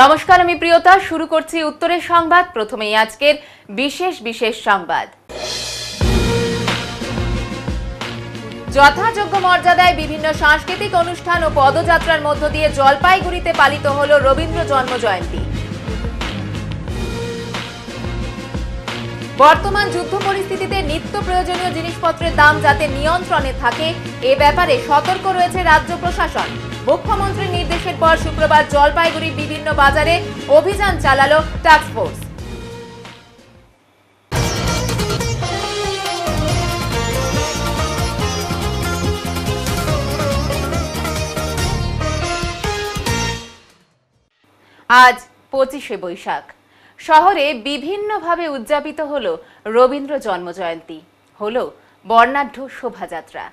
নমস্কার, আমি প্রিয়তা। শুরু করছি উত্তরের সংবাদ। প্রথমেই আজকের বিশেষ সংবাদ। যথাযোগ্য মর্যাদায় বিভিন্ন সাংস্কৃতিক অনুষ্ঠান ও পদযাত্রার মধ্য দিয়ে জলপাইগুড়িতে পালিত হল রবীন্দ্র জন্মজয়ন্তী। বর্তমান যুদ্ধ পরিস্থিতিতে নিত্য প্রয়োজনীয় জিনিসপত্রের দাম যাতে নিয়ন্ত্রণে থাকে এ ব্যাপারে সতর্ক রয়েছে রাজ্য প্রশাসন। মুখ্যমন্ত্রীর নির্দেশের পর শুক্রবার জলপাইগুড়ির বিভিন্ন বাজারে অভিযান চালালো টাস্ক ফোর্স। আজ 25শে বৈশাখ। শহরে বিভিন্নভাবে উদযাপিত হলো রবীন্দ্র জন্মজয়ন্তী, হলো বর্ণাঢ্য শোভাযাত্রা।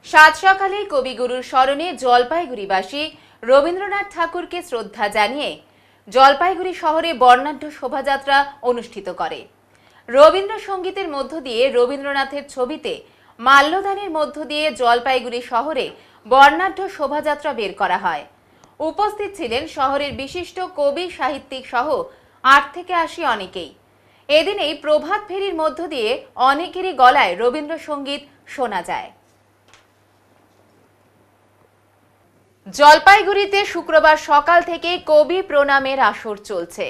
সাত সকালে কবিগুরুর স্মরণে জলপাইগুড়িবাসী রবীন্দ্রনাথ ঠাকুরকে শ্রদ্ধা জানিয়ে জলপাইগুড়ি শহরে বর্ণাঢ্য শোভাযাত্রা অনুষ্ঠিত করে। রবীন্দ্রসঙ্গীতের মধ্য দিয়ে রবীন্দ্রনাথের ছবিতে মাল্যদানের মধ্য দিয়ে জলপাইগুড়ি শহরে বর্ণাঢ্য শোভাযাত্রা বের করা হয়। উপস্থিত ছিলেন শহরের বিশিষ্ট কবি, সাহিত্যিক সহ 8 থেকে 80 অনেকেই। এদিন এই প্রভাত ফেরির মধ্য দিয়ে অনেকেরই গলায় রবীন্দ্রসঙ্গীত শোনা যায়। জলপাইগুড়িতে শুক্রবার সকাল থেকে কবি প্রণামের আসর চলছে।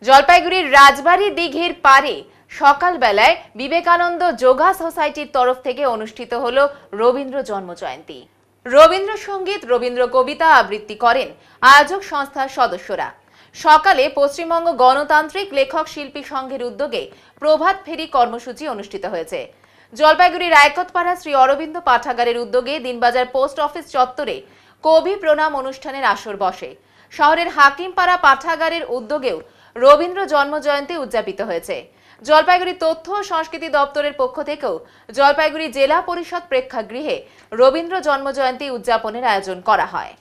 জলপাইগুড়ির রাজবাড়ি দিঘির পারে সকালবেলায় বিবেকানন্দ যোগা সোসাইটির তরফ থেকে অনুষ্ঠিত হলো রবীন্দ্র জন্মজয়ন্তী। রবীন্দ্রসঙ্গীত, রবীন্দ্র কবিতা আবৃত্তি করেন আয়োজক সংস্থার সদস্যরা। সকালে পশ্চিমবঙ্গ গণতান্ত্রিক লেখক শিল্পী সংঘের উদ্যোগে প্রভাত ফেরি কর্মসূচি অনুষ্ঠিত হয়েছে। জলপাইগুড়ি রায়কতপাড়া শ্রী অরবিন্দ পাঠাগারের উদ্যোগে দিনবাজার পোস্ট অফিস চত্বরে কবি প্রণাম অনুষ্ঠানের আসর বসে। শহরের হাকিমপাড়া পাঠাগারের উদ্যোগেও রবীন্দ্র জন্মজয়ন্তী উদযাপিত হয়েছে। জলপাইগুড়ি তথ্য ও সংস্কৃতি দপ্তরের পক্ষ থেকেও জলপাইগুড়ি জেলা পরিষদ প্রেক্ষাগৃহে রবীন্দ্র জন্মজয়ন্তী উদযাপনের আয়োজন করা হয়।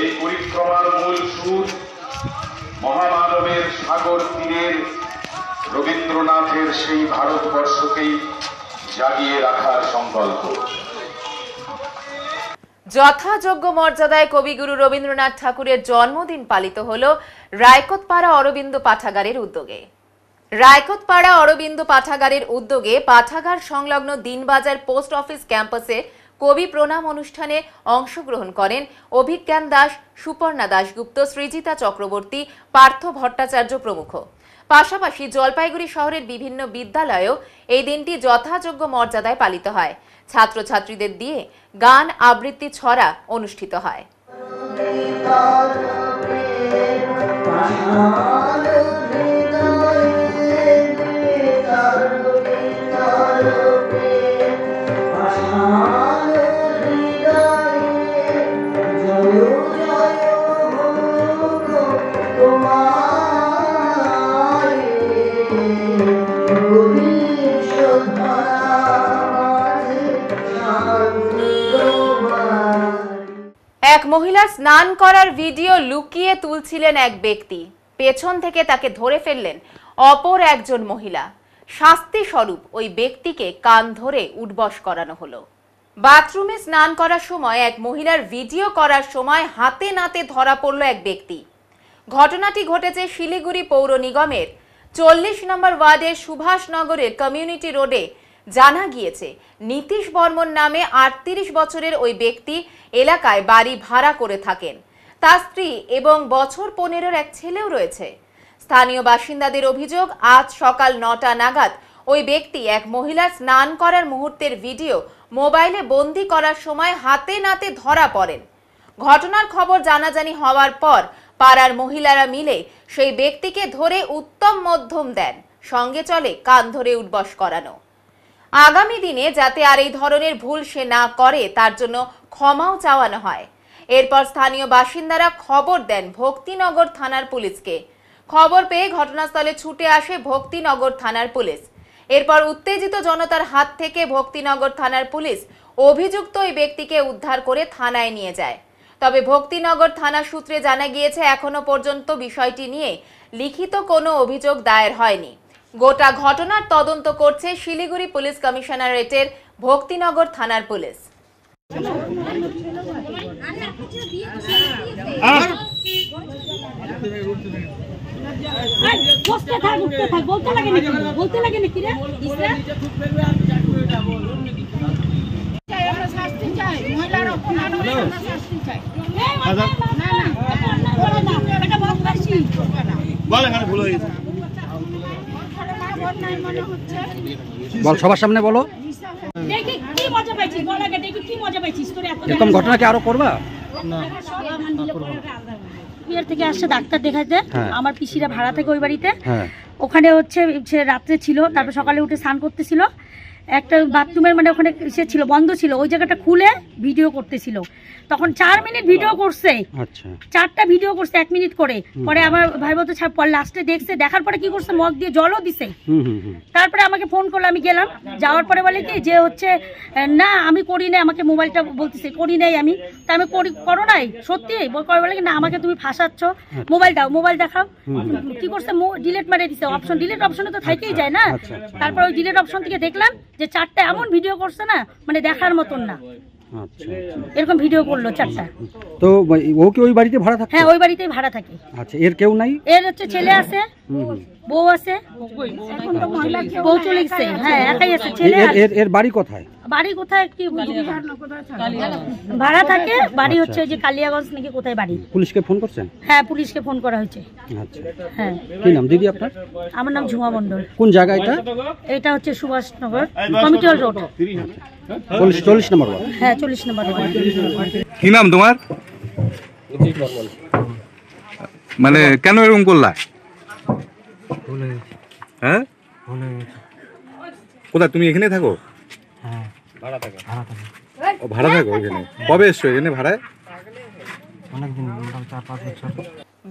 এই পরিক্রমার মূল সুর মহামানবের সাগর তীরের রবীন্দ্রনাথের সেই ভারতবর্ষকেই জাগিয়ে রাখার সংকল্প। যথাযোগ্য মর্যাদায় কবিগুরু রবীন্দ্রনাথ ঠাকুরের জন্মদিন পালিত হল রায়কতপাড়া অরবিন্দ পাঠাগারের উদ্যোগে। রায়কতপাড়া অরবিন্দ পাঠাগারের উদ্যোগে পাঠাগার সংলগ্ন দিনবাজার পোস্ট অফিস ক্যাম্পাসে কবি প্রণাম অনুষ্ঠানে অংশগ্রহণ করেন অভিজ্ঞান দাস, সুপর্ণা দাশগুপ্ত, সৃজিতা চক্রবর্তী, পার্থ ভট্টাচার্য প্রমুখ। পাশাপাশি জলপাইগুড়ি শহরের বিভিন্ন বিদ্যালয়েও এই দিনটি যথাযোগ্য মর্যাদায় পালিত হয়। ছাত্রছাত্রীদের দিয়ে গান, আবৃত্তি, ছড়া অনুষ্ঠিত হয়। এক মহিলা স্নান করার ভিডিও লুকিয়ে তুলছিলেন এক ব্যক্তি। পেছন থেকে তাকে ধরে ফেললেন অপর একজন মহিলা। শাস্তি স্বরূপ ওই ব্যক্তিকে কান ধরে উঠবস করানো হলো। বাথরুমে স্নান করার সময় এক মহিলার ভিডিও করার সময় হাতে নাতে ধরা পড়ল এক ব্যক্তি। ঘটনাটি ঘটেছে শিলিগুড়ি পৌর নিগমের 40 নম্বর ওয়ার্ডের সুভাষনগরের কমিউনিটি রোডে। জানা গিয়েছে নীতিশ বর্মন নামে 38 বছরের ওই ব্যক্তি এলাকায় বাড়ি ভাড়া করে থাকেন। তার স্ত্রী এবং বছর 15-এর এক ছেলেও রয়েছে। স্থানীয় বাসিন্দাদের অভিযোগ, আজ সকাল 9টা নাগাদ ওই ব্যক্তি এক মহিলার স্নান করার মুহূর্তের ভিডিও মোবাইলে বন্দি করার সময় হাতে নাতে ধরা পড়েন। ঘটনার খবর জানাজানি হওয়ার পর পাড়ার মহিলারা মিলে সেই ব্যক্তিকে ধরে উত্তম মধ্যম দেন। সঙ্গে চলে কান ধরে উঠবস করানো। আগামী দিনে যাতে আর এই ধরনের ভুল সে না করে তার জন্য ক্ষমাও চাওয়ানো হয়। এরপর স্থানীয় বাসিন্দারা খবর দেন ভক্তিনগর থানার পুলিশকে। খবর পেয়ে ঘটনাস্থলে ছুটে আসে ভক্তিনগর থানার পুলিশ। এরপর উত্তেজিত জনতার হাত থেকে ভক্তিনগর থানার পুলিশ অভিযুক্ত ওই ব্যক্তিকে উদ্ধার করে থানায় নিয়ে যায়। তবে ভক্তিনগর থানা সূত্রে জানা গিয়েছে এখনো পর্যন্ত বিষয়টি নিয়ে লিখিত কোনো অভিযোগ দায়ের হয়নি। গোটা ঘটনার তদন্ত করছে শিলিগুড়ি পুলিশ কমিশনারেটের ভক্তিনগর থানার পুলিশ। বসতে থাক, উঠতে থাক, বলতে লাগে নাকি? বলতে লাগে নাকি রে? আমরা শাস্তি চাই, মহিলার অপমান হলে আমরা শাস্তি চাই। না না, এটা বদমাইশি। বল এখানে ভুল হয়ে গেছে। বল, সবার সামনে বলো। দেখি কি মজা পাইছিস, বল আগে দেখি কি মজা পাইছিস তোর এত। এরকম ঘটনা কি আরো করবা? না, বিয়ের থেকে আসছে ডাক্তার দেখাতে। আমার পিসিরা ভাড়া থেকে ওই বাড়িতে, ওখানে হচ্ছে রাত্রে ছিল, তারপর সকালে উঠে স্নান করতেছিল, একটা বাথরুমের মানে ওখানে সে ছিল, বন্ধ ছিল, ওই জায়গাটা খুলে ভিডিও করতেছিল। তখন 4 মিনিট ভিডিও করছে, 4টা ভিডিও করছে 1 মিনিট করে। পরে আমার ভাই বলতে লাস্টে দেখছে, দেখার পরে কি করছে, মগ দিয়ে জলও দিছে। তারপরে আমাকে ফোন করলো, আমি গেলাম, যাওয়ার পরে বলে কি যে হচ্ছে না আমি করি নাই, আমাকে মোবাইলটা বলতেছে করি নাই আমি। তা আমি করো নাই সত্যি বলে কি না, আমাকে তুমি ফাঁসাচ্ছ, মোবাইল দাও, মোবাইল দেখাও। কি করছে, ডিলেট মারে দিছে অপশন, ডিলেট অপশনে তো থাকেই যায় না। তারপর ওই ডিলেট অপশন থেকে দেখলাম যে 4টা এমন ভিডিও করছে না, মানে দেখার মতন না। এরকম ভিডিও করলো 4টা। তো ও কি ওই বাড়িতে ভাড়া থাকে? হ্যাঁ, ওই বাড়িতেই ভাড়া থাকে। আচ্ছা, এর কেউ নাই? এর হচ্ছে ছেলে আছে, বউ আছে, বউ চলে গেছে। হ্যাঁ, একাই আছে, ছেলে। এর বাড়ি কোথায়? বাড়ি কোথায় কি ভাড়া থাকে, বাড়ি হচ্ছে যে কালিয়াগঞ্জ নাকি কোথায় বাড়ি। পুলিশকে ফোন করছেন? হ্যাঁ, পুলিশকে ফোন করা হয়েছে। আচ্ছা, হ্যাঁ। কি নাম দিদি আপনার? আমার নাম ঝুমা মণ্ডল। কোন জায়গা এটা? এটা হচ্ছে সুভাষনগর, কমিটিয়াল রোড। 40 নম্বর ওয়ার্ড। হ্যাঁ, 40 নম্বর ওয়ার্ড। কি নাম তোমার? মানে কেন এরকম করলা? হ্যাঁ, কোথায় তুমি এখানে থাকো? ভাড়া থাকো এখানে? কবে এসছো এখানে ভাড়ায়?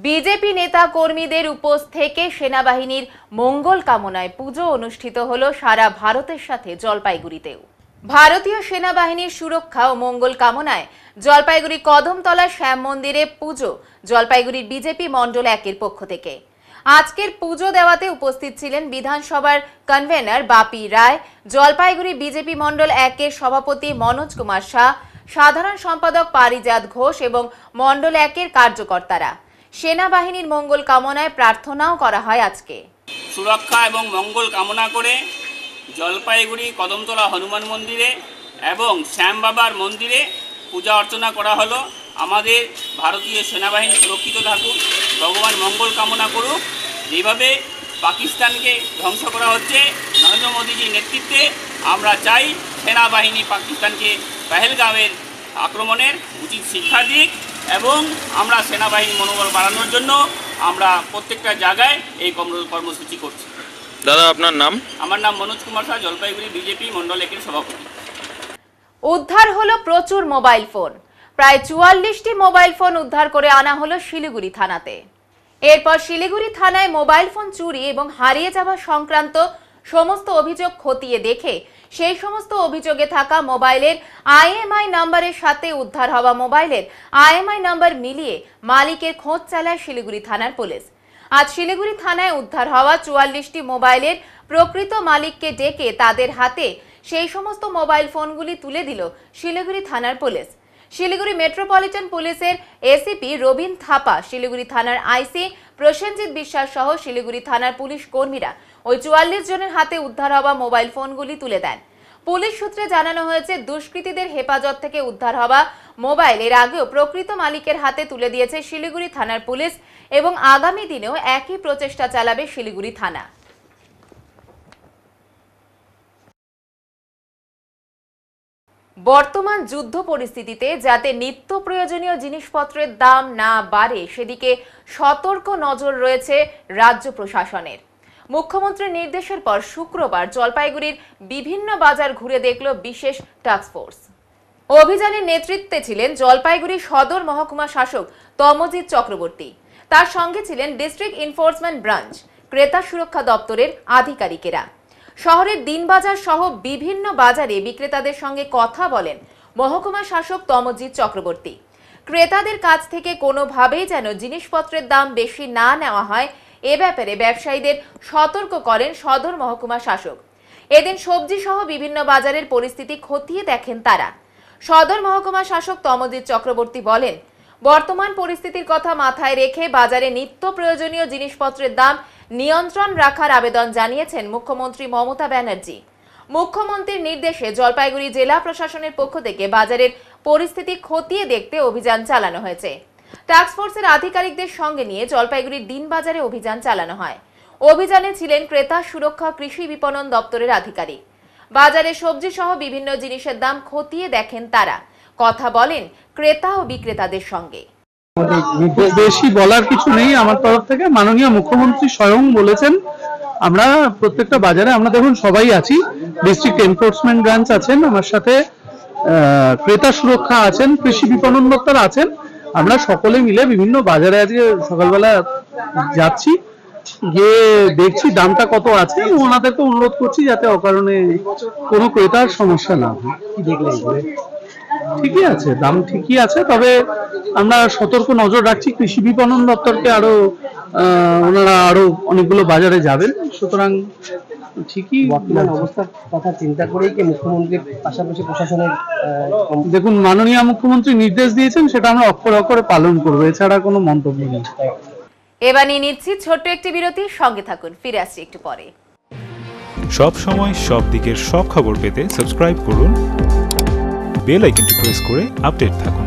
বিজেপি নেতা কর্মীদের উপোস থেকে সেনাবাহিনীর মঙ্গল কামনায় পুজো অনুষ্ঠিত হলো সারা ভারতের সাথে জলপাইগুড়িতেও। ভারতীয় সেনাবাহিনীর সুরক্ষা ও মঙ্গল কামনায় জলপাইগুড়ি কদমতলা শ্যাম মন্দিরে পুজো জলপাইগুড়ির বিজেপি মণ্ডল 1-এর পক্ষ থেকে। আজকের পুজো দেওয়াতে উপস্থিত ছিলেন বিধানসভার কনভেনার বাপি রায়, জলপাইগুড়ি বিজেপি মণ্ডল 1-এর সভাপতি মনোজ কুমার শাহ, সাধারণ সম্পাদক পারিজাত ঘোষ এবং মণ্ডল 1-এর কার্যকর্তারা। সেনাবাহিনীর মঙ্গল কামনায় প্রার্থনাও করা হয়। আজকে সুরক্ষা এবং মঙ্গল কামনা করে জলপাইগুড়ি কদমতলা হনুমান মন্দিরে এবং শ্যাম বাবার মন্দিরে পূজা অর্চনা করা হলো। আমাদের ভারতীয় সেনাবাহিনী সুরক্ষিত থাকুক, ভগবান মঙ্গল কামনা করুক। যেভাবে পাকিস্তানকে ধ্বংস করা হচ্ছে নরেন্দ্র মোদীজির নেতৃত্বে, আমরা চাই সেনাবাহিনী পাকিস্তানকে পেহেলগাঁওয়ের আক্রমণের উচিত শিক্ষা দিক এবং আমরা সেনাবাহিনী মনোবল বাড়ানোর জন্য আমরা প্রত্যেকটা জায়গায় এই কর্মসূচি করছি। দাদা আপনার নাম? আমার নাম মনোজ কুমার শাহ, জলপাইগুড়ি বিজেপি মণ্ডল 1-এর সভাপতি। উদ্ধার হলো প্রচুর মোবাইল ফোন। প্রায় 44টি মোবাইল ফোন উদ্ধার করে আনা হলো শিলিগুড়ি থানাতে। এরপর শিলিগুড়ি থানায় মোবাইল ফোন চুরি এবং হারিয়ে যাওয়া সংক্রান্ত সমস্ত অভিযোগ খতিয়ে দেখে সেই সমস্ত অভিযোগে থাকা মোবাইলের আইএমআই নম্বরের সাথে উদ্ধার হওয়া মোবাইলের আইএমআই নম্বর মিলিয়ে মালিকের খোঁজ চালায় শিলিগুড়ি থানার পুলিশ। আজ শিলিগুড়ি থানায় উদ্ধার হওয়া 44টি মোবাইলের প্রকৃত মালিককে ডেকে তাদের হাতে সেই সমস্ত মোবাইল ফোনগুলি তুলে দিল শিলিগুড়ি থানার পুলিশ। শিলিগুড়ি মেট্রোপলিটন পুলিশের এসিপি রবীন থাপা, শিলিগুড়ি থানার আইসি প্রসেনজিৎ বিশ্বাস সহ শিলিগুড়ি থানার পুলিশ কর্মীরা ওই 44 জনের হাতে উদ্ধার হওয়া মোবাইল ফোনগুলি তুলে দেন। পুলিশ সূত্রে জানানো হয়েছে, দুষ্কৃতীদের হেফাজত থেকে উদ্ধার হওয়া মোবাইল এর আগেও প্রকৃত মালিকের হাতে তুলে দিয়েছে শিলিগুড়ি থানার পুলিশ এবং আগামী দিনেও একই প্রচেষ্টা চালাবে শিলিগুড়ি থানা। বর্তমান যুদ্ধ পরিস্থিতিতে যাতে নিত্য প্রয়োজনীয় জিনিসপত্রের দাম না বাড়ে সেদিকে সতর্ক নজর রয়েছে রাজ্য প্রশাসনের। মুখ্যমন্ত্রীর নির্দেশের পর শুক্রবার জলপাইগুড়ির বিভিন্ন বাজার ঘুরে দেখল বিশেষ টাস্কফোর্স। অভিযানের নেতৃত্বে ছিলেন জলপাইগুড়ি সদর মহকুমা শাসক তমজিৎ চক্রবর্তী। তার সঙ্গে ছিলেন ডিস্ট্রিক্ট এনফোর্সমেন্ট ব্রাঞ্চ, ক্রেতা সুরক্ষা দপ্তরের আধিকারিকেরা। শহরের দিনবাজার সহ বিভিন্ন বাজারে বিক্রেতাদের সঙ্গে কথা বলেন মহকুমা শাসক তমজিৎ চক্রবর্তী। ক্রেতাদের কাছ থেকে কোনোভাবেই যেন জিনিসপত্রের দাম বেশি না নেওয়া হয় এ ব্যাপারে ব্যবসায়ীদের সতর্ক করেন সদর মহকুমা শাসক। এদিন সবজি সহ বিভিন্ন বাজারের পরিস্থিতি খতিয়ে দেখেন তারা। সদর মহকুমা শাসক তমজিৎ চক্রবর্তী বলেন, বর্তমান পরিস্থিতির কথা মাথায় রেখে বাজারে নিত্য প্রয়োজনীয় জিনিসপত্রের দাম নিয়ন্ত্রণ রাখার আবেদন জানিয়েছেন মুখ্যমন্ত্রী মমতা ব্যানার্জি। মুখ্যমন্ত্রীর নির্দেশে জলপাইগুড়ি জেলা প্রশাসনের পক্ষ থেকে বাজারের পরিস্থিতি খতিয়ে দেখতে অভিযান চালানো হয়েছে। টাস্কফোর্সের আধিকারিকদের সঙ্গে নিয়ে জলপাইগুড়ির দিনবাজারে অভিযান চালানো হয়। অভিযানে ছিলেন ক্রেতা সুরক্ষা কৃষি বিপণন দপ্তরের আধিকারিক। বাজারে সবজি সহ বিভিন্ন জিনিসের দাম খতিয়ে দেখেন তারা, কথা বলেন ক্রেতা ও বিক্রেতাদের সঙ্গে। বেশি বলার কিছু নেই আমার তরফ থেকে। মাননীয় মুখ্যমন্ত্রী স্বয়ং বলেছেন আমরা প্রত্যেকটা বাজারে, আমরা দেখুন সবাই আছি, ডিস্ট্রিক্ট এনফোর্সমেন্ট ব্রাঞ্চ আছেন, আমার সাথে ক্রেতা সুরক্ষা আছেন, কৃষি বিপণন দপ্তর আছেন, আমরা সকলে মিলে বিভিন্ন বাজারে আজকে সকালবেলা যাচ্ছি, গিয়ে দেখছি দামটা কত আছে এবং ওনাদেরকে অনুরোধ করছি যাতে অকারণে কোনো ক্রেতার সমস্যা না হয়। কি দেখলেন? ঠিকই আছে, দাম ঠিকই আছে, তবে আমরা সতর্ক নজর রাখছি। কৃষি বিপণন দপ্তরকে আরো ওনারা আরো অনেকগুলো বাজারে যাবেন, সুতরাং ঠিকই বর্তমান অবস্থার কথা চিন্তা করেই কি মুখ্যমন্ত্রীর পাশাপাশি প্রশাসনের দেখুন মাননীয় মুখ্যমন্ত্রী নির্দেশ দিয়েছেন, সেটা আমরা অক্ষরে অক্ষরে পালন করবো, এছাড়া কোনো মন্তব্য নেই। এবার নিয়ে নিচ্ছি ছোট্ট একটি বিরতি, সঙ্গে থাকুন, ফিরে আসছি একটু পরে। সব সময় সব দিকের সব খবর পেতে সাবস্ক্রাইব করুন, বেল আইকনটি প্রেস করে আপডেট থাকুন।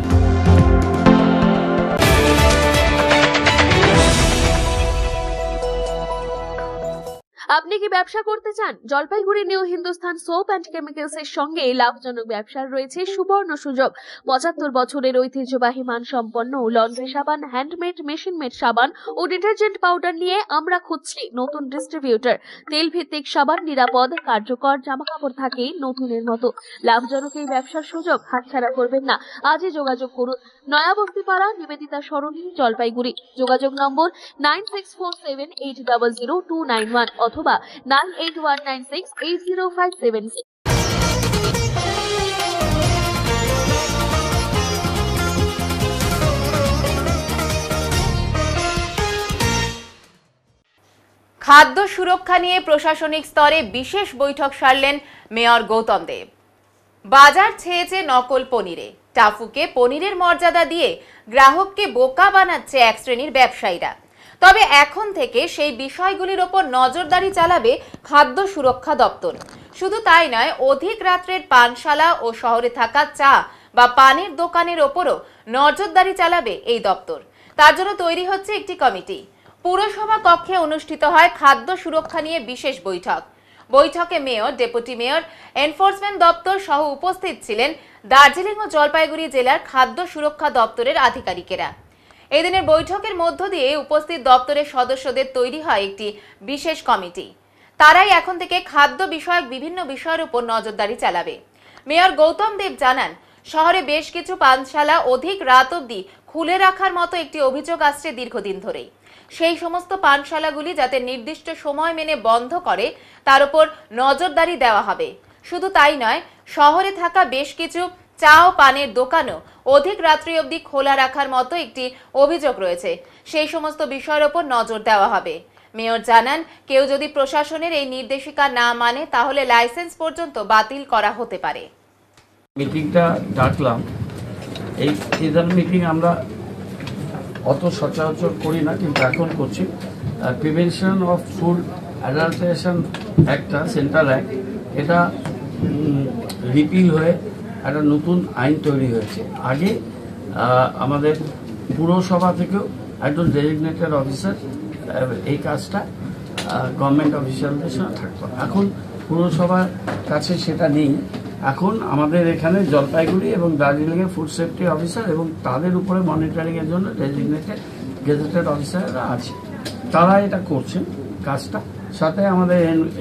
আপনি কি ব্যবসা করতে চান? Jalpaiguri new Hindustan soap and chemicals এর সঙ্গে লাভজনক ব্যবসার রয়েছে সুবর্ণ সুযোগ। 75 বছরের ঐতিহ্যবাহী মানসম্পন্ন লন্ড্রি সাবান, হ্যান্ডমেড, মেশিন মেড সাবান ও ডিটারজেন্ট পাউডার নিয়ে আমরা খুঁজছি নতুন ডিস্ট্রিবিউটর। তেল ভিত্তিক সাবান, নিরাপদ, কার্যকর, জামাকাপড় থাকে নতুনের মতো। লাভজনক এই ব্যবসার সুযোগ হাতছাড়া করবেন না। আজই যোগাযোগ করুন, নয়াবস্তিপাড়া, নিবেদিতা সরণি, জলপাইগুড়ি। যোগাযোগ নম্বর 9647800291 অথবা 9819680576। খাদ্য সুরক্ষা নিয়ে প্রশাসনিক স্তরে বিশেষ বৈঠক সারলেন মেয়র গৌতম দেব। বাজার ছেয়েছে নকল পনিরে, টাফুকে পনিরের মর্যাদা দিয়ে গ্রাহককে বোকা বানাচ্ছে এক শ্রেণীর ব্যবসায়ীরা। তবে এখন থেকে সেই বিষয়গুলির ওপর নজরদারি চালাবে খাদ্য সুরক্ষা দপ্তর। শুধু তাই নয়, অধিক রাত্রের পানশালা ও শহরে থাকা চা বা পানের দোকানের ওপরও নজরদারি চালাবে এই দপ্তর। তার জন্য তৈরি হচ্ছে একটি কমিটি। পুরসভা কক্ষে অনুষ্ঠিত হয় খাদ্য সুরক্ষা নিয়ে বিশেষ বৈঠক। বৈঠকে মেয়র, ডেপুটি মেয়র, এনফোর্সমেন্ট দপ্তর সহ উপস্থিত ছিলেন দার্জিলিং ও জলপাইগুড়ি জেলার খাদ্য সুরক্ষা দপ্তরের আধিকারিকেরা। এই দিনের বৈঠকের মধ্য দিয়ে উপস্থিত দপ্তরের সদস্যদের তৈরি হয় একটি বিশেষ কমিটি। তারাই এখন থেকে খাদ্য বিষয়ক বিভিন্ন বিষয়ের উপর নজরদারি চালাবে। মেয়র গৌতম দেব জানান, শহরে বেশ কিছু পানশালা অধিক রাত অবধি খুলে রাখার মতো একটি অভিযোগ আসছে দীর্ঘদিন ধরেই। সেই সমস্ত পানশালাগুলি যাতে নির্দিষ্ট সময় মেনে বন্ধ করে তার উপর নজরদারি দেওয়া হবে। শুধু তাই নয়, শহরে থাকা বেশ কিছু চা ও পানের দোকানও অধিক রাত্রি অবধি খোলা রাখার মতো একটি অভিযোগ রয়েছে। সেই সমস্ত বিষয়ের উপর নজর দেওয়া হবে। মেয়র জানান, কেউ যদি প্রশাসনের এই নির্দেশিকা না মানে তাহলে লাইসেন্স পর্যন্ত বাতিল করা হতে পারে। মিটিংটা ডাকলাম, এই মিটিং আমরা অত সচরাচর করি না, কিন্তু এখন করছি। প্রিভেনশন অফ ফুড অ্যাডাল্টারেশন একটা সেন্ট্রাল অ্যাক্ট, এটা রিপিল হয়ে একটা নতুন আইন তৈরি হয়েছে। আগে আমাদের পুরসভা থেকেও একজন ডেজিগনেটেড অফিসার এই কাজটা গভর্নমেন্ট অফিসিয়ালদের সঙ্গে থাকতো। এখন পুরসভার কাছে সেটা নেই। এখন আমাদের এখানে জলপাইগুড়ি এবং দার্জিলিংয়ে ফুড সেফটি অফিসার এবং তাদের উপরে মনিটরিংয়ের জন্য ডেজিগনেটেড গেজেটেড অফিসাররা আছে, তারা এটা করছেন কাজটা। সাথে আমাদের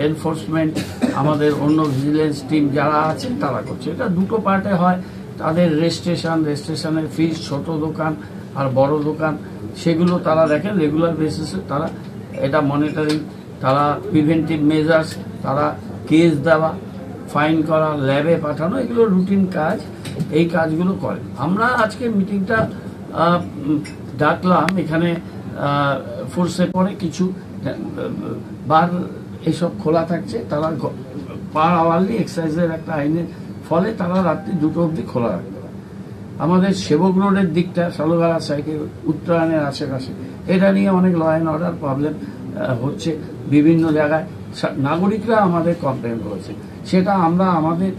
এনফোর্সমেন্ট, আমাদের অন্য ভিজিলেন্স টিম যারা আছে তারা করছে। এটা দুটো পার্টে হয়। তাদের রেজিস্ট্রেশনের ফিস, ছোট দোকান আর বড় দোকান, সেগুলো তারা দেখেন রেগুলার বেসিসে। তারা এটা মনিটরিং, তারা প্রিভেন্টিভ মেজার্স, তারা কেস দেওয়া, ফাইন করা, ল্যাবে পাঠানো, এগুলো রুটিন কাজ। এই কাজগুলো করে। আমরা আজকে মিটিংটা ডাকলাম এখানে ফোর্সে পরে কিছু বার এইসব খোলা থাকছে, তারা পার আওয়ারলি এক্সাইজের একটা আইনের ফলে তারা রাত্রি 2টো অবধি খোলা রাখতে পারে। আমাদের সেবক রোডের দিকটা সালুগাড়া সাইকেল উত্তরায়ণের আশেপাশে এটা নিয়ে অনেক ল অ্যান্ড অর্ডার প্রবলেম হচ্ছে, বিভিন্ন জায়গায় নাগরিকরা আমাদের কমপ্লেন করেছে। সেটা আমরা আমাদের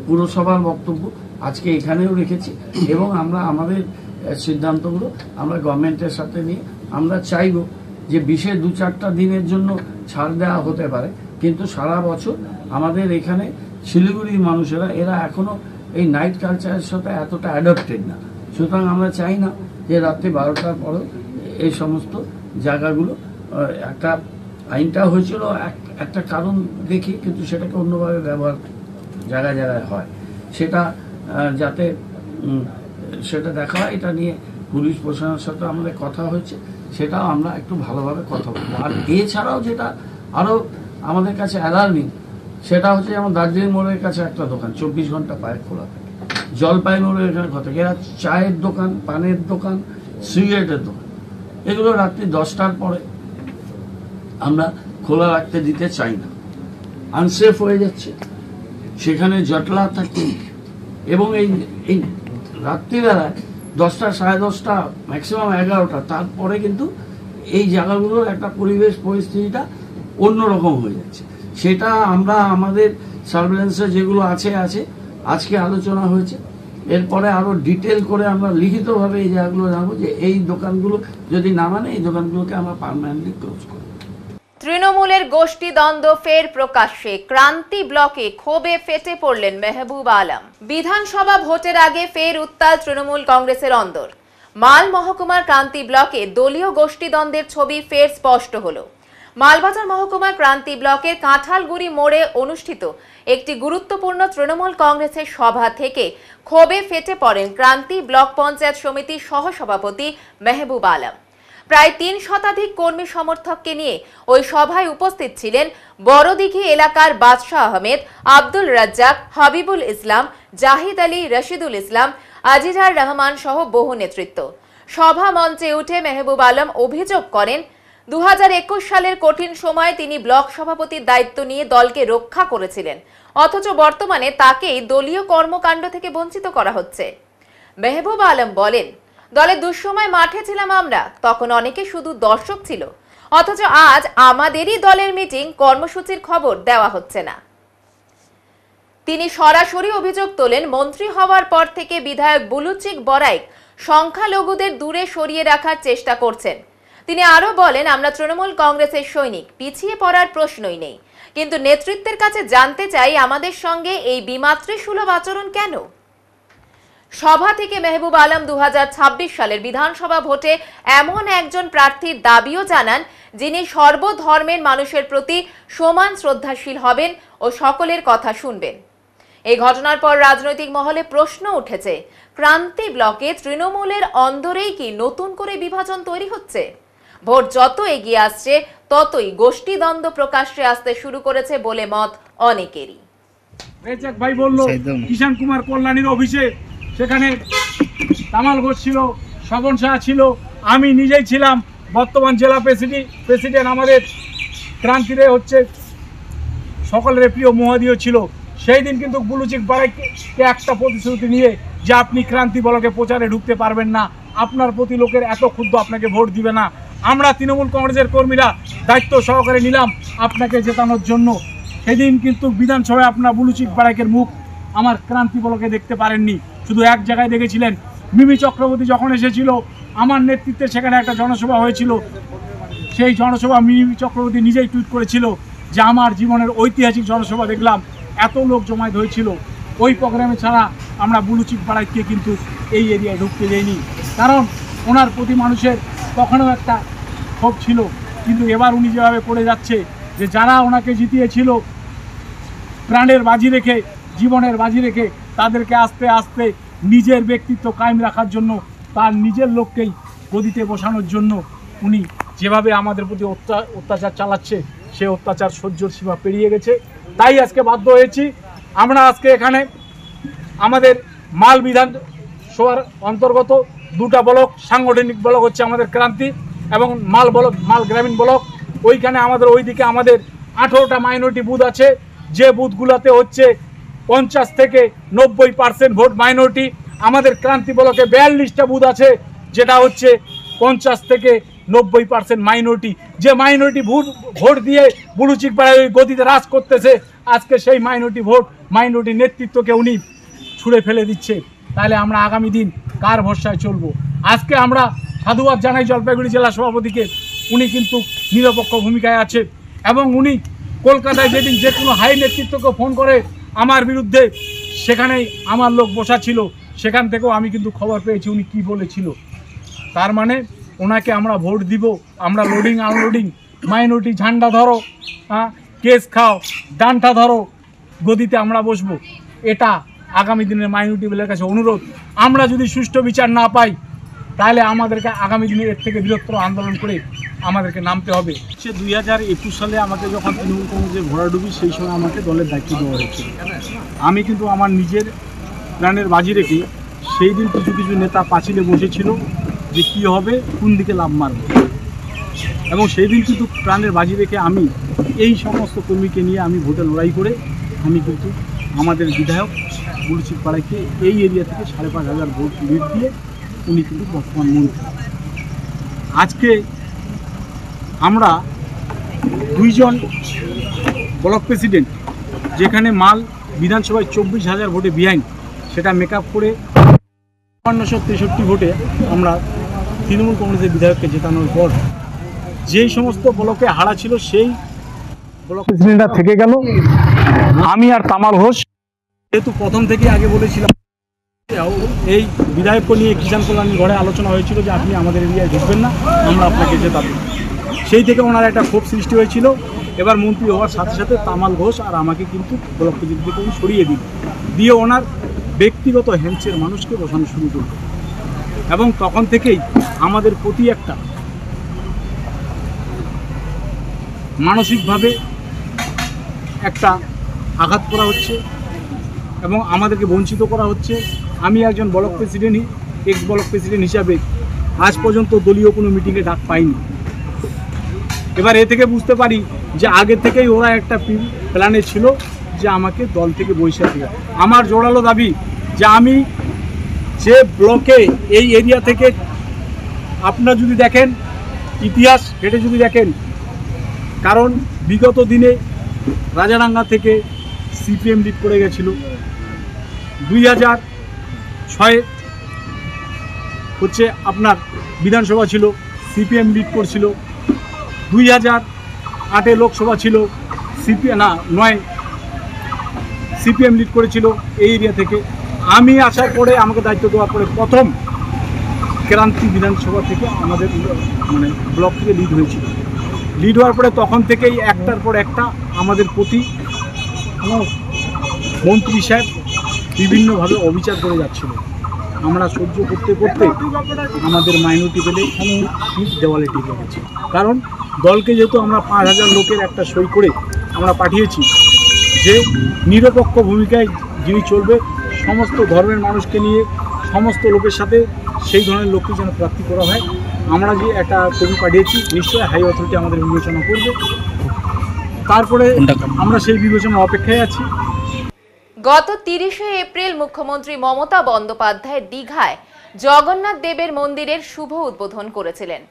পুরসভার বক্তব্য আজকে এখানেও রেখেছি এবং আমরা আমাদের সিদ্ধান্তগুলো আমরা গভর্নমেন্টের সাথে নিয়ে আমরা চাইব যে বিশেষ 2-4টা দিনের জন্য ছাড় দেওয়া হতে পারে, কিন্তু সারা বছর আমাদের এখানে শিলিগুড়ির মানুষেরা এরা এখনো এই নাইট কালচারের সাথে এতটা অ্যাডপ্টেড না। সুতরাং আমরা চাই না যে রাত্রি 12টার পরেও এই সমস্ত জায়গাগুলো, একটা আইনটা হয়েছিল একটা কারণ দেখি, কিন্তু সেটাকে অন্যভাবে ব্যবহার জায়গায় জায়গায় হয়, সেটা যাতে সেটা দেখা হয়। এটা নিয়ে পুলিশ প্রশাসনের সাথে আমাদের কথা হয়েছে, সেটাও আমরা একটু ভালোভাবে কথা বলবো। আর এছাড়াও যেটা আরও আমাদের কাছে অ্যালার্মিং, সেটা হচ্ছে যেমন দার্জিলিং মোড়ের কাছে একটা দোকান 24 ঘন্টা পায়ে খোলা থাকে, জলপাই মোড়ের এখানে কথা, এরা চায়ের দোকান, পানের দোকান, সিগারেটের দোকান, এগুলো রাত্রি 10টার পরে আমরা খোলা রাখতে দিতে চাই না। আনসেফ হয়ে যাচ্ছে, সেখানে জটলা থাকে এবং এই রাত্রিবেলায় 10টা, 10:30, ম্যাক্সিমাম 11টা, তারপরে কিন্তু এই জায়গাগুলোর একটা পরিবেশ পরিস্থিতিটা অন্যরকম হয়ে যাচ্ছে। সেটা আমরা আমাদের সার্ভেলেন্সে যেগুলো আছে আজকে আলোচনা হয়েছে, এরপরে আরো ডিটেল করে আমরা লিখিতভাবে এই জায়গাগুলো জানাবো যে এই দোকানগুলো যদি না মানে এই দোকানগুলোকে আমরা পার্মানেন্টলি ক্লোজ করব। তৃণমূলের গোষ্ঠী দ্বন্দ্ব ফের প্রকাশ্যে, ক্রান্তি ব্লকে ক্ষোভে ফেটে পড়লেন মেহবুব আলম। বিধানসভা ভোটের আগে ফের উত্তাল তৃণমূল কংগ্রেসের অন্দর। মাল মহকুমার ক্রান্তি ব্লকে দলীয় গোষ্ঠী দ্বন্দ্বের ছবি ফের স্পষ্ট হলো। মালবাজার মহকুমার ক্রান্তি ব্লকের কাঁঠালগুড়ি মোড়ে অনুষ্ঠিত একটি গুরুত্বপূর্ণ তৃণমূল কংগ্রেসের সভা থেকে ক্ষোভে ফেটে পড়েন ক্রান্তি ব্লক পঞ্চায়েত সমিতির সহসভাপতি মেহবুব আলম। প্রায় 3 শতাধিক কর্মী সমর্থককে নিয়ে ওই সভায় উপস্থিত ছিলেন বড়দিঘি এলাকার বাদশাহ আহমেদ, আব্দুল রাজ্জাক, হাবিবুল ইসলাম, জাহিদ আলী, রশিদুল ইসলাম, আজিজার রহমান সহ বহু নেতৃত্ব। সভা মঞ্চে উঠে মেহবুব আলম অভিযোগ করেন 2021 সালের কঠিন সময়ে তিনি ব্লক সভাপতির দায়িত্ব নিয়ে দলকে রক্ষা করেছিলেন, অথচ বর্তমানে তাকেই দলীয় কর্মকাণ্ড থেকে বঞ্চিত করা হচ্ছে। মেহবুব আলম বলেন, দলের দুঃসময় মাঠে ছিলাম আমরা, তখন অনেকে শুধু দর্শক ছিল, অথচ আজ আমাদেরই দলের মিটিং কর্মসূচির খবর দেওয়া হচ্ছে না। তিনি সরাসরি অভিযোগ তোলেন, মন্ত্রী হওয়ার পর থেকে বিধায়ক বুলুচিক বড়াইক সংখ্যালঘুদের দূরে সরিয়ে রাখার চেষ্টা করছেন। তিনি আরো বলেন, আমরা তৃণমূল কংগ্রেসের সৈনিক, পিছিয়ে পড়ার প্রশ্নই নেই, কিন্তু নেতৃত্বের কাছে জানতে চাই আমাদের সঙ্গে এই বিমাতৃসুলভ আচরণ কেন। সভা থেকে মেহবুব আলম 2026 সালের বিধানসভা ভোটে এমন একজন প্রার্থীর দাবিও জানান, যিনি সর্বধর্মের মানুষের প্রতি সমান শ্রদ্ধাশীল হবেন ও সকলের কথা শুনবেন। এই ঘটনার পর রাজনৈতিক মহলে প্রশ্ন উঠেছে, ক্রান্তি ব্লকে তৃণমূলের অন্দরেই কি নতুন করে বিভাজন তৈরি হচ্ছে? ভোট যত এগিয়ে আসছে ততই গোষ্ঠী দ্বন্দ্ব প্রকাশ্যে আসতে শুরু করেছে বলে মত অনেকেরই। ভাই বলল কিষাণ কুমার কল্যাণীর অফিসে সেখানে কামাল ঘোষ ছিল, স্বপন শাহ ছিল, আমি নিজেই ছিলাম, বর্তমান জেলা প্রেসিডেন্ট আমাদের ক্রান্তিরে হচ্ছে সকলের প্রিয় মহাদিও ছিল। সেই দিন কিন্তু বুলুচিক বাড়াইকে একটা প্রতিশ্রুতি নিয়ে যে আপনি ক্রান্তি ব্লকে প্রচারে ঢুকতে পারবেন না, আপনার প্রতি লোকের এত ক্ষুব্ধ, আপনাকে ভোট দিবে না। আমরা তৃণমূল কংগ্রেসের কর্মীরা দায়িত্ব সহকারে নিলাম আপনাকে জেতানোর জন্য। সেদিন কিন্তু বিধানসভায় আপনার বুলুচিক বাড়াইকের মুখ আমার ক্রান্তি ব্লকে দেখতে পারেননি, শুধু এক জায়গায় দেখেছিলেন। মিমি চক্রবর্তী যখন এসেছিল আমার নেতৃত্বে সেখানে একটা জনসভা হয়েছিল, সেই জনসভা মিমি চক্রবর্তী নিজেই টুইট করেছিল যে আমার জীবনের ঐতিহাসিক জনসভা দেখলাম, এত লোক জমায়েত হয়েছিল। ওই প্রোগ্রামে ছাড়া আমরা বুলুচিক বাড়াইকে কিন্তু এই এরিয়ায় ঢুকতে দেইনি, কারণ ওনার প্রতি মানুষের তখনও একটা ক্ষোভ ছিল। কিন্তু এবার উনি যেভাবে পড়ে যাচ্ছে, যে যারা ওনাকে জিতিয়েছিল প্রাণের বাজি রেখে, জীবনের বাজি রেখে, তাদেরকে আস্তে আস্তে নিজের ব্যক্তিত্ব কায়েম রাখার জন্য, তার নিজের লোককেই গদিতে বসানোর জন্য উনি যেভাবে আমাদের প্রতি অত্যাচার চালাচ্ছে, সে অত্যাচার সহ্যর সীমা পেরিয়ে গেছে। তাই আজকে বাধ্য হয়েছি আমরা আজকে এখানে আমাদের মাল বিধানসভার অন্তর্গত 2টা ব্লক, সাংগঠনিক ব্লক হচ্ছে আমাদের ক্রান্তি এবং মাল ব্লক, মাল গ্রামীণ ব্লক। ওইখানে আমাদের ওইদিকে আমাদের 18টা মাইনরিটি বুথ আছে, যে বুথগুলোতে হচ্ছে 50 থেকে 90% ভোট মাইনরিটি। আমাদের ক্রান্তি ব্লকে 42টা বুথ আছে, যেটা হচ্ছে 50 থেকে 90% মাইনরিটি, যে মাইনরিটি ভোট দিয়ে বুলুচিকপাড়ায় ওই গদিতে রাজ করতেছে। আজকে সেই মাইনরিটি নেতৃত্বকে উনি ছুঁড়ে ফেলে দিচ্ছে। তাহলে আমরা আগামী দিন কার ভরসায় চলবো? আজকে আমরা সাধুবাদ জানাই জলপাইগুড়ি জেলা সভাপতিকে, উনি কিন্তু নিরপেক্ষ ভূমিকায় আছে এবং উনি কলকাতায় যেদিন যে কোনো হাই নেতৃত্বকে ফোন করে আমার বিরুদ্ধে, সেখানেই আমার লোক বসা ছিল, সেখান থেকেও আমি কিন্তু খবর পেয়েছি উনি কি বলেছিল। তার মানে ওনাকে আমরা ভোট দিব, আমরা লোডিং আনলোডিং, মাইনরিটি ঝান্ডা ধরো, কেস খাও, ডান্টা ধরো, গদিতে আমরা বসবো। এটা আগামী দিনের মাইনরিটি বিলের কাছে অনুরোধ। আমরা যদি সুষ্ঠু বিচার না পাই তাহলে আমাদেরকে আগামী দিনে এর থেকে বৃহত্তর আন্দোলন করে আমাদেরকে নামতে হবে। সে 2021 সালে আমাকে যখন তৃণমূল কংগ্রেসে ভরাডুবি, সেই সময় আমাকে দলের দায়িত্ব দেওয়া হয়েছিল। আমি কিন্তু আমার নিজের প্রাণের বাজি রেখে সেই দিন কিছু কিছু নেতা পাঁচিলে বসেছিল যে কী হবে, কোন দিকে লাভ মারবে, এবং সেই দিন কিন্তু প্রাণের বাজি রেখে আমি এই সমস্ত কর্মীকে নিয়ে আমি ভোটে লড়াই করে আমি কিন্তু আমাদের বিধায়ক বুলুচিকপাড়াকে এই এরিয়া থেকে 5,500 ভোট লিড দিয়ে উনি কিন্তু বর্তমান মন্ত্রী। আজকে আমরা 2 জন ব্লক প্রেসিডেন্ট, যেখানে মাল বিধানসভায় 24,000 ভোটে বিহাইন্ড, সেটা মেকআপ করে 563 ভোটে আমরা তৃণমূল কংগ্রেসের বিধায়ককে জেতানোর পর যেই সমস্ত ব্লকে হারা ছিল সেই ব্লক প্রেসিডেন্টরা থেকে গেল। আমি আর তামাল ঘোষ, যেহেতু প্রথম থেকে আগে বলেছিলাম এই বিধায়ককে নিয়ে কিষাণ কল্যাণীর ঘরে আলোচনা হয়েছিল যে আপনি আমাদের এরিয়ায় ঢুকবেন না, আমরা আপনাকে জেতাবো। সেই থেকে ওনার একটা ক্ষোভ সৃষ্টি হয়েছিল। এবার মন্ত্রী হওয়ার সাথে সাথে তামাল ঘোষ আর আমাকে কিন্তু ব্লক প্রেসিডেন্ট থেকে উনি সরিয়ে দিয়ে ওনার ব্যক্তিগত হেলথের মানুষকে বসানো শুরু করল, এবং তখন থেকেই আমাদের প্রতি একটা মানসিকভাবে একটা আঘাত করা হচ্ছে এবং আমাদেরকে বঞ্চিত করা হচ্ছে। আমি একজন block president, x block president হিসাবে আজ পর্যন্ত দলীয় কোনো মিটিংয়ে ডাক পাইনি। এবার এ থেকে বুঝতে পারি যে আগে থেকেই ওরা একটা প্ল্যানে ছিল যে আমাকে দল থেকে বহিষ্কার দেবে। আমার জোরালো দাবি যে আমি যে ব্লকে এই এরিয়া থেকে, আপনারা যদি দেখেন ইতিহাস ঘেটে যদি দেখেন, কারণ বিগত দিনে রাজারাঙ্গা থেকে সিপিএম লিড করে গেছিল, 2006 হচ্ছে আপনার বিধানসভা ছিল, সিপিএম লিড করছিল, 2008 লোকসভা ছিল, সিপিএম লিড করেছিল এই এরিয়া থেকে। আমি আসার পরে আমাকে দায়িত্ব দেওয়ার পরে প্রথম ক্রান্তি বিধানসভা থেকে আমাদের মানে ব্লক থেকে লিড হয়েছিল। লিড হওয়ার পরে তখন থেকেই একটার পর একটা আমাদের প্রতি মন্ত্রী সাহেব বিভিন্নভাবে অবিচার করে যাচ্ছিল। আমরা সহ্য করতে করতে আমাদের মাইনরিটি পেলে দেওয়ালে টিকে গেছে। কারণ দলকে যেহেতু আমরা 5,000 লোকের একটা সই করে আমরা পাঠিয়েছি যে নিরপেক্ষ ভূমিকায় যিনি চলবে, সমস্ত ধর্মের মানুষকে নিয়ে সমস্ত লোকের সাথে সেই ধরনের লোককে যেন প্রার্থী করা হয়। আমরা যে একটা কবি পাঠিয়েছি, নিশ্চয়ই হাই অথরিটি আমাদের বিবেচনা করবে, তারপরে আমরা সেই বিবেচনার অপেক্ষায় আছি। গত 30শে এপ্রিল মুখ্যমন্ত্রী মমতা বন্দ্যোপাধ্যায় দীঘায় জগন্নাথ দেবের মন্দিরের শুভ উদ্বোধন করেছিলেন।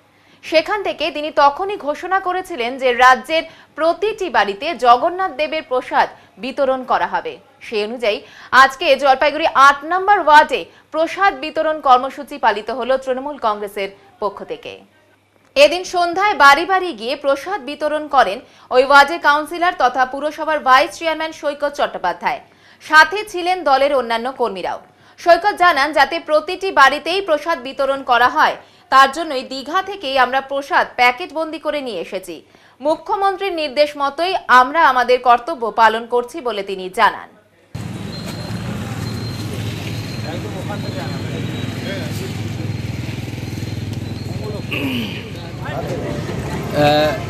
সেখান থেকে তিনি তখনই ঘোষণা করেছিলেন যে রাজ্যের প্রতিটি বাড়িতে জগন্নাথ দেবের প্রসাদ বিতরণ করা হবে। সেই অনুযায়ী আজকে জলপাইগুড়ি 8 নম্বর ওয়ার্ডে প্রসাদ বিতরণ কর্মসূচি পালিত হলো তৃণমূল কংগ্রেসের পক্ষ থেকে। এদিন সন্ধ্যায় বাড়ি বাড়ি গিয়ে প্রসাদ বিতরণ করেন ওই ওয়ার্ডের কাউন্সিলর তথা পুরসভার ভাইস চেয়ারম্যান সৈকত চট্টোপাধ্যায়। সাথে ছিলেন দলের অন্যান্য কর্মীরাও। সৈকত জানান, যাতে প্রতিটি বাড়িতেই প্রসাদ বিতরণ করা হয়, তার জন্যই দীঘা থেকেই আমরা প্রসাদ প্যাকেট বন্দি করে নিয়ে এসেছি। মুখ্যমন্ত্রীর নির্দেশ মতোই আমরা আমাদের কর্তব্য পালন করছি বলে তিনি জানান।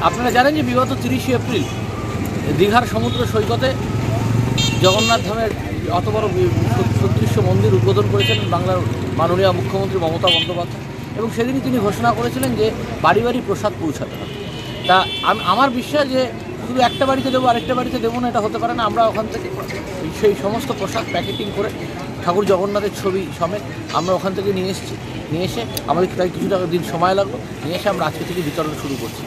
আপনারা জানেন যে বিগত 30শে এপ্রিল দীঘার সমুদ্র সৈকতে জগন্নাথ ধামের অত বড় সদৃশ্য মন্দির উদ্বোধন করেছেন বাংলার মাননীয় মুখ্যমন্ত্রী মমতা বন্দ্যোপাধ্যায়, এবং সেদিনই তিনি ঘোষণা করেছিলেন যে বাড়ি বাড়ি প্রসাদ পৌঁছাতে হবে। তা আমার বিশ্বাস যে শুধু একটা বাড়িতে দেবো আরেকটা বাড়িতে দেবো না, এটা হতে পারে না। আমরা ওখান থেকে সেই সমস্ত প্রসাদ প্যাকেটিং করে ঠাকুর জগন্নাথের ছবি সমেত আমরা ওখান থেকে নিয়ে এসে আমাদের প্রায় কিছুটা দিন সময় লাগলো, নিয়ে এসে আমরা আজকে থেকে বিতরণ শুরু করছি।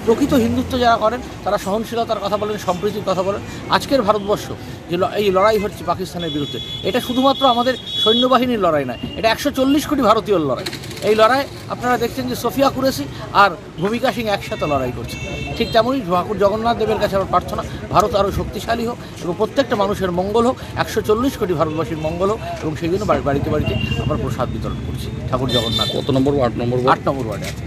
প্রকৃত হিন্দুত্ব যারা করেন তারা সহনশীলতার কথা বলেন, সম্প্রীতির কথা বলেন। আজকের ভারতবর্ষ যে এই লড়াই হচ্ছে পাকিস্তানের বিরুদ্ধে, এটা শুধুমাত্র আমাদের সৈন্যবাহিনীর লড়াই নয়, এটা 140 কোটি ভারতীয়র লড়াই। এই লড়াই আপনারা দেখছেন যে সোফিয়া কুরেশি আর ভূমিকা সিং একসাথে লড়াই করছে। ঠিক তেমনই ঠাকুর জগন্নাথ দেবের কাছে আমার প্রার্থনা, ভারত আরও শক্তিশালী হোক এবং প্রত্যেকটা মানুষের মঙ্গল হোক, 140 কোটি ভারতবাসীর মঙ্গল হোক, এবং সেই জন্য বাড়িতে বাড়িতে আমরা প্রসাদ বিতরণ করছি ঠাকুর জগন্নাথ। কত নম্বর ওয়ার্ড? 8 নম্বর ওয়ার্ডে আছে।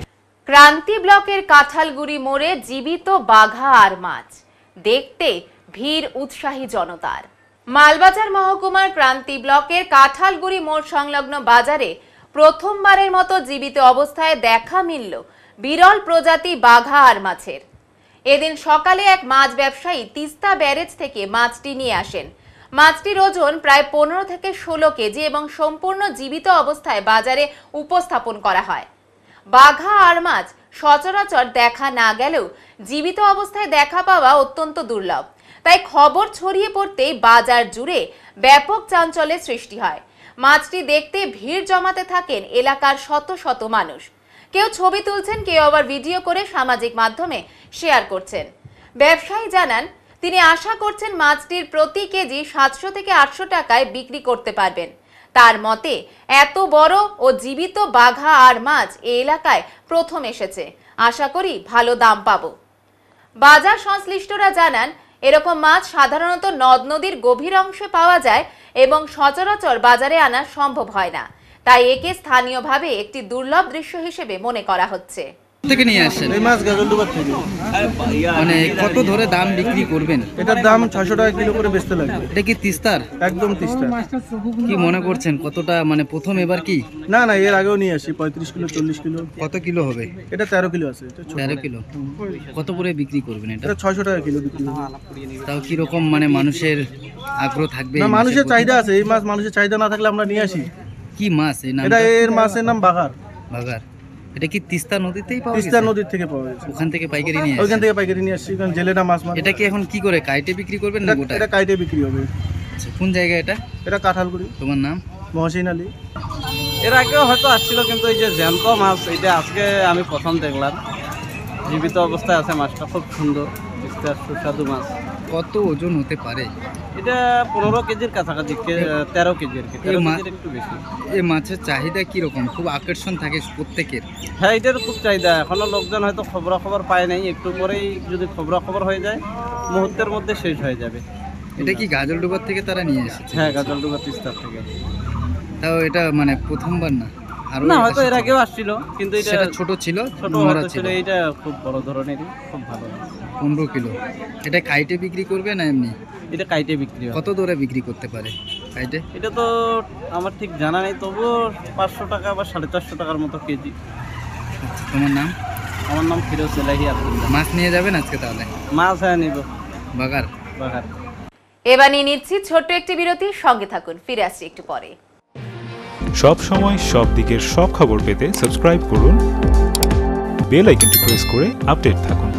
ক্রান্তি ব্লকের কাঁঠালগুড়ি মোড়ে জীবিত বাঘা আর মাছ দেখতে ভিড় উৎসাহী জনতার। মালবাজার মহকুমার ক্রান্তি ব্লকের কাঁঠালগুড়ি মোড় সংলগ্ন বাজারে প্রথমবারের মতো জীবিত অবস্থায় দেখা মিলল বিরল প্রজাতি বাঘা আর মাছের। এদিন সকালে এক মাছ ব্যবসায়ী তিস্তা ব্যারেজ থেকে মাছটি নিয়ে আসেন। মাছটির ওজন প্রায় 15 থেকে 16 কেজি এবং সম্পূর্ণ জীবিত অবস্থায় বাজারে উপস্থাপন করা হয়। বাঘা আর মাছ সচরাচর দেখা না গেলেও জীবিত অবস্থায় দেখা পাওয়া অত্যন্ত দুর্লভ, তাই খবর ছড়িয়ে পড়তেই বাজার জুড়ে ব্যাপক চাঞ্চল্যের সৃষ্টি হয়। মাছটি দেখতে ভিড় জমাতে থাকেন এলাকার শত শত মানুষ। কেউ ছবি তুলছেন, কেউ আবার ভিডিও করে সামাজিক মাধ্যমে শেয়ার করছেন। ব্যবসায়ী জানান তিনি আশা করছেন মাছটির প্রতি কেজি 700 থেকে 800 টাকায় বিক্রি করতে পারবেন। তার মতে এত বড় ও জীবিত বাঘা আর মাছ এই এলাকায় প্রথম এসেছে, আশা করি ভালো দাম পাবো। বাজার সংশ্লিষ্টরা জানান এরকম মাছ সাধারণত নদ নদীর গভীর অংশে পাওয়া যায় এবং সচরাচর বাজারে আনা সম্ভব হয় না, তাই একে স্থানীয়ভাবে একটি দুর্লভ দৃশ্য হিসেবে মনে করা হচ্ছে। থেকে নিয়ে আসেন এই মাছ গাজলডুবা থেকে। মানে কত ধরে দাম বিক্রি করবেন? এটার দাম 600 টাকা কিলো করে বেচতে লাগবে। এটা কি তিস্তার? একদম তিস্তার। কি মনে করছেন কতটা, মানে প্রথম এবার কি? না না, এর আগেও নিয়ে আসি 35 কিলো 40 কিলো। কত কিলো হবে? এটা 13 কিলো আছে। 13 কিলো। কত করে বিক্রি করবেন এটা? এটা 600 টাকা কিলো বিক্রি হবে। তাও কি রকম মানে মানুষের আগ্রহ থাকবে? না, মানুষের চাহিদা আছে। এই মাছ মানুষের চাহিদা না থাকলে আমরা নিয়ে আসি। কি মাছ এই নাম? এটা এর মাছের নাম বাঘার। বাঘার। এটা কি তিস্তা নদীতেই পাওয়া যায়? তিস্তা নদীর থেকে পাওয়া যায়। ওখান থেকে পাইকারি নিয়ে আসি? ওখান থেকে পাইকারি নিয়ে আসি, কারণ জেলেটা মাছ মাছ। এটা কি এখন কি করে কাইটে বিক্রি করবেন না গোটা? এটা কাইটে বিক্রি হবে। আচ্ছা, কোন জায়গা এটা? এটা কাঁঠালগুড়ি। তোমার নাম? মহসিন আলী। এর আগেও হয়তো আসছিল, কিন্তু এই যে জ্যান্ত মাছ এটা আজকে আমি প্রথম দেখলাম। জীবিত অবস্থায় আছে মাছটা, খুব সুন্দর, সুস্বাদু মাছ। কত ওজন হতে পারে? এটা 15 কেজির কাছাকাছি, 13 কেজি আর কি, 13 কেজির একটু বেশি। এই মাছের চাহিদা কিরকম? খুব আকর্ষণ থাকে প্রত্যেকের? হ্যাঁ, এটার খুব চাহিদা। এখনো লোকজন হয়তো খবরাখবর পায় নাই, একটু পরেই যদি খবরাখবর হয়ে যায় মুহূর্তের মধ্যে শেষ হয়ে যাবে। এটা কি গাজলডুবার থেকে তারা নিয়ে এসেছে? হ্যাঁ, গাজলডুবা তিস্তার থেকে। তাও এটা মানে প্রথমবার না? আর না, হয়তো এর আগেও আসছিল, কিন্তু এটা ছোট ছিল, ছোট ছিল। এটা খুব বড় ধরনেরই, খুব ভালো। 15 কিলো। এটা কাইটে বিক্রি করবে না এমনি? এটা কাইটে বিক্রি হয়। কত দরে বিক্রি করতে পারে কাইটে? এটা তো আমার ঠিক জানা নেই, তবুও 500 টাকা বা 450 টাকার মতো কেজি। আচ্ছা, তোমার নাম? আমার নাম ফিরোজ এলাহি আব্দুল্লাহ। মাছ নিয়ে যাবেন আজকে তাহলে? মাছ হ্যাঁ নিব। বাগার। বাগার। এবার নিয়ে নিচ্ছি ছোট্ট একটি বিরতি, সঙ্গে থাকুন, ফিরে আসছি একটু পরে। সব সময় সব দিকের সব খবর পেতে সাবস্ক্রাইব করুন, বেল আইকনটি প্রেস করে আপডেট থাকুন।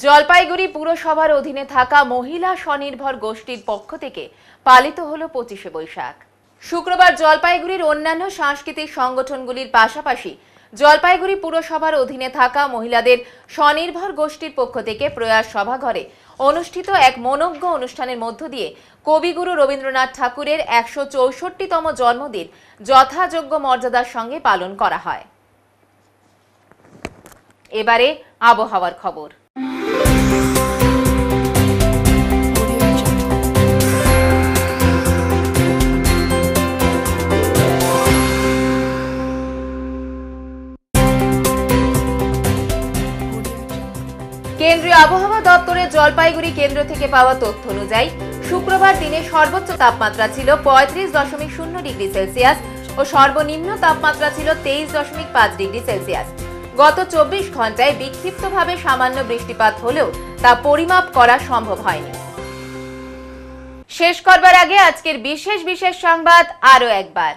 জলপাইগুড়ি পুরসভার অধীনে থাকা মহিলা স্বনির্ভর গোষ্ঠীর পক্ষ থেকে পালিত হলো 25শে বৈশাখ। শুক্রবার জলপাইগুড়ির অন্যান্য সাংস্কৃতিক সংগঠনগুলির পাশাপাশি জলপাইগুড়ি পুরসভার অধীনে থাকা মহিলাদের স্বনির্ভর গোষ্ঠীর পক্ষ থেকে প্রয়াস সভাঘরে অনুষ্ঠিত এক মনোজ্ঞ অনুষ্ঠানের মধ্য দিয়ে কবিগুরু রবীন্দ্রনাথ ঠাকুরের 164তম জন্মদিন যথাযোগ্য মর্যাদার সঙ্গে পালন করা হয়। এবারে আবহাওয়ার খবর। কেন্দ্রীয় আবহাওয়া দপ্তরের জলপাইগুড়ি কেন্দ্র থেকে পাওয়া তথ্য অনুযায়ী শুক্রবার দিনে সর্বোচ্চ তাপমাত্রা ছিল 35.0 ডিগ্রি সেলসিয়াস ও সর্বনিম্ন তাপমাত্রা ছিল 23.5 ডিগ্রি সেলসিয়াস। গত 24 ঘন্টায় বিক্ষিপ্তভাবে সামান্য বৃষ্টিপাত হলেও তা পরিমাপ করা সম্ভব হয়নি। শেষ করবার আগে আজকের বিশেষ সংবাদ আরো একবার।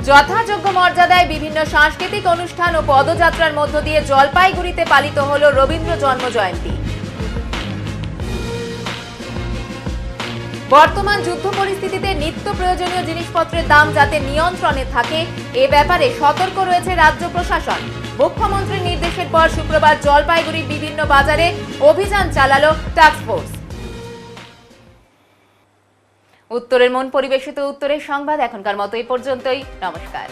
যথাযোগ্য মর্যাদায় বিভিন্ন সাংস্কৃতিক অনুষ্ঠান ও পদযাত্রার মধ্য দিয়ে জলপাইগুড়িতে পালিত হলো রবীন্দ্র জন্মজয়ন্তী। বর্তমান যুদ্ধ পরিস্থিতিতে নিত্য প্রয়োজনীয় জিনিসপত্রের দাম যাতে নিয়ন্ত্রণে থাকে এ ব্যাপারে সতর্ক রয়েছে রাজ্য প্রশাসন। মুখ্যমন্ত্রীর নির্দেশের পর শুক্রবার জলপাইগুড়ির বিভিন্ন বাজারে অভিযান চালালো টাস্কফোর্স। উত্তরের মন পরিবেশিত উত্তরের সংবাদ এখনকার মতো এই পর্যন্তই। নমস্কার।